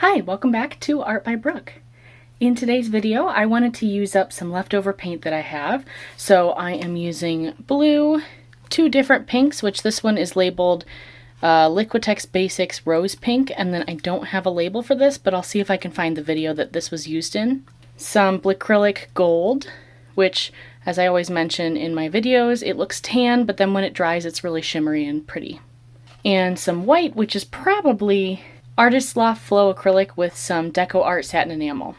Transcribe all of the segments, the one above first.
Hi, welcome back to Art by Brooke. In today's video, I wanted to use up some leftover paint that I have. So I am using blue, two different pinks, which this one is labeled Liquitex Basics Rose Pink, and then I don't have a label for this, but I'll see if I can find the video that this was used in. Some Blickrylic Gold, which, as I always mention in my videos, it looks tan, but then when it dries, it's really shimmery and pretty. And some white, which is probably Artist Loft Flow Acrylic with some DecoArt Satin Enamel.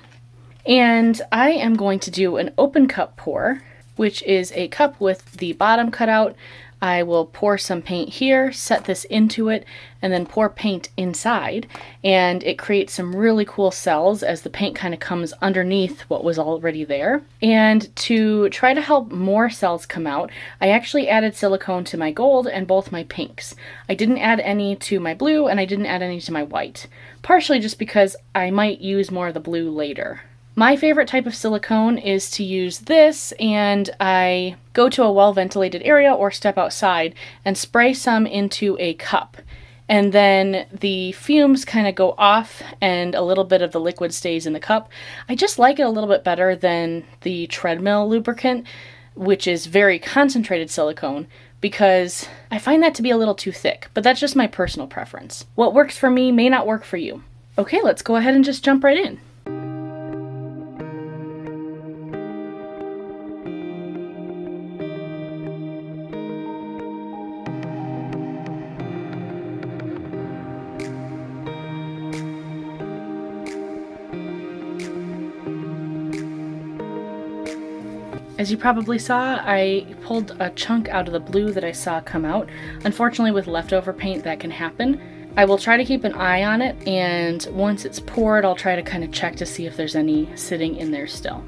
And I am going to do an open cup pour, which is a cup with the bottom cut out. I will pour some paint here, set this into it, and then pour paint inside. And it creates some really cool cells as the paint kind of comes underneath what was already there. And to try to help more cells come out, I actually added silicone to my gold and both my pinks. I didn't add any to my blue and I didn't add any to my white, partially just because I might use more of the blue later. My favorite type of silicone is to use this, and I go to a well-ventilated area or step outside and spray some into a cup. And then the fumes kind of go off and a little bit of the liquid stays in the cup. I just like it a little bit better than the treadmill lubricant, which is very concentrated silicone, because I find that to be a little too thick, but that's just my personal preference. What works for me may not work for you. Okay, let's go ahead and just jump right in. As you probably saw, I pulled a chunk out of the blue that I saw come out. Unfortunately, with leftover paint, that can happen. I will try to keep an eye on it, and once it's poured, I'll try to kind of check to see if there's any sitting in there still.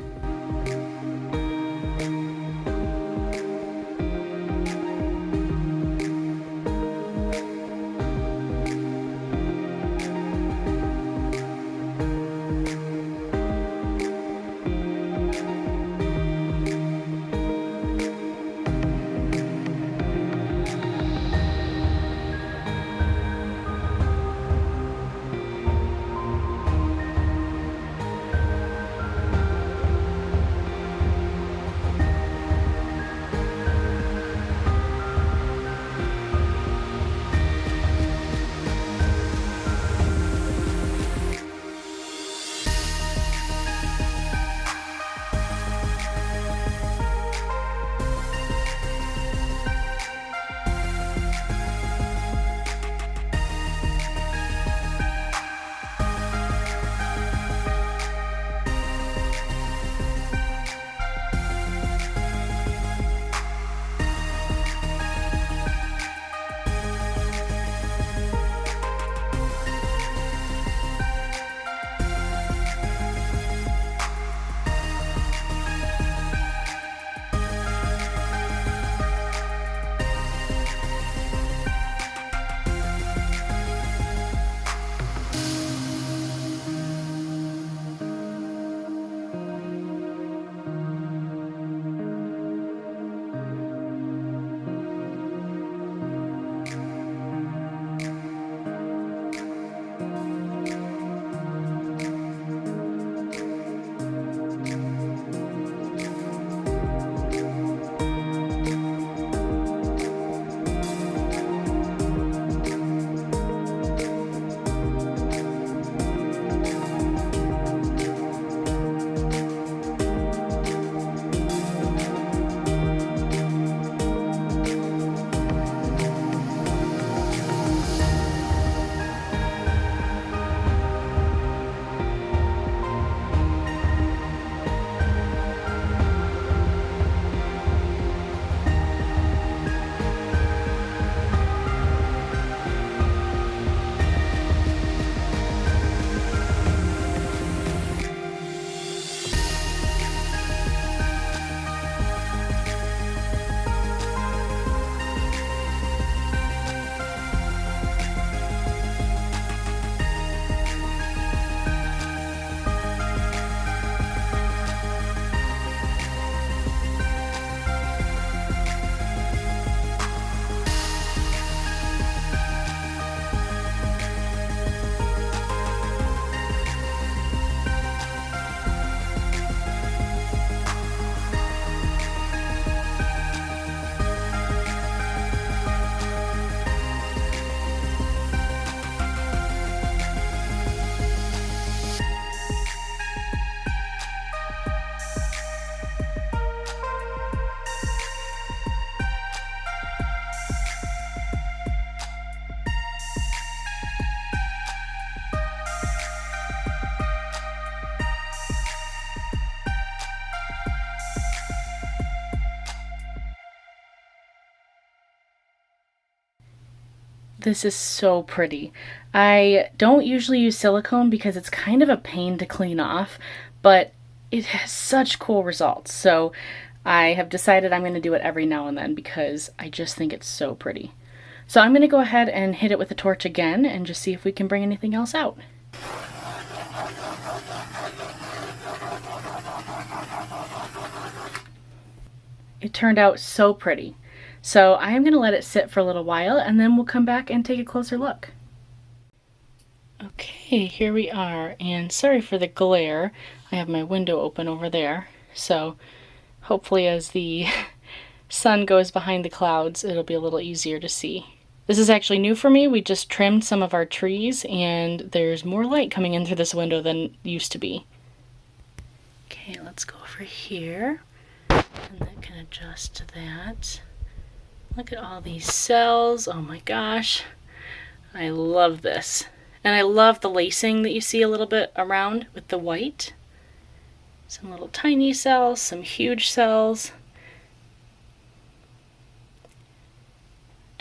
This is so pretty. I don't usually use silicone because it's kind of a pain to clean off, but it has such cool results. So I have decided I'm going to do it every now and then because I just think it's so pretty. So I'm going to go ahead and hit it with a torch again and just see if we can bring anything else out. It turned out so pretty. So I am going to let it sit for a little while and then we'll come back and take a closer look. Okay, here we are, and sorry for the glare. I have my window open over there, so hopefully as the sun goes behind the clouds, it'll be a little easier to see. This is actually new for me. We just trimmed some of our trees, and there's more light coming in through this window than used to be. Okay, let's go over here, and that can adjust to that. Look at all these cells. Oh my gosh, I love this. And I love the lacing that you see a little bit around with the white. Some little tiny cells, some huge cells.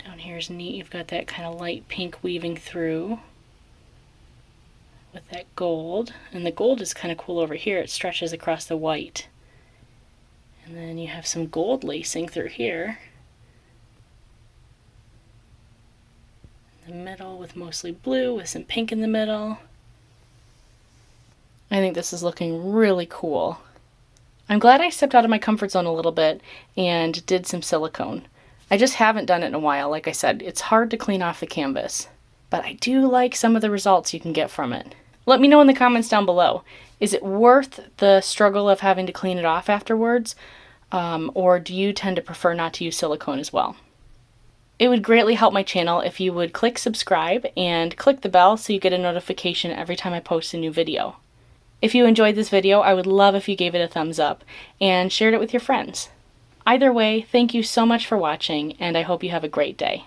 Down here is neat. You've got that kind of light pink weaving through with that gold. And the gold is kind of cool over here. It stretches across the white. And then you have some gold lacing through here. The middle with mostly blue with some pink in the middle. I think this is looking really cool. I'm glad I stepped out of my comfort zone a little bit and did some silicone. I just haven't done it in a while. Like I said, it's hard to clean off the canvas, but I do like some of the results you can get from it. Let me know in the comments down below. Is it worth the struggle of having to clean it off afterwards? Or do you tend to prefer not to use silicone as well? It would greatly help my channel if you would click subscribe and click the bell so you get a notification every time I post a new video. If you enjoyed this video, I would love if you gave it a thumbs up and shared it with your friends. Either way, thank you so much for watching, and I hope you have a great day.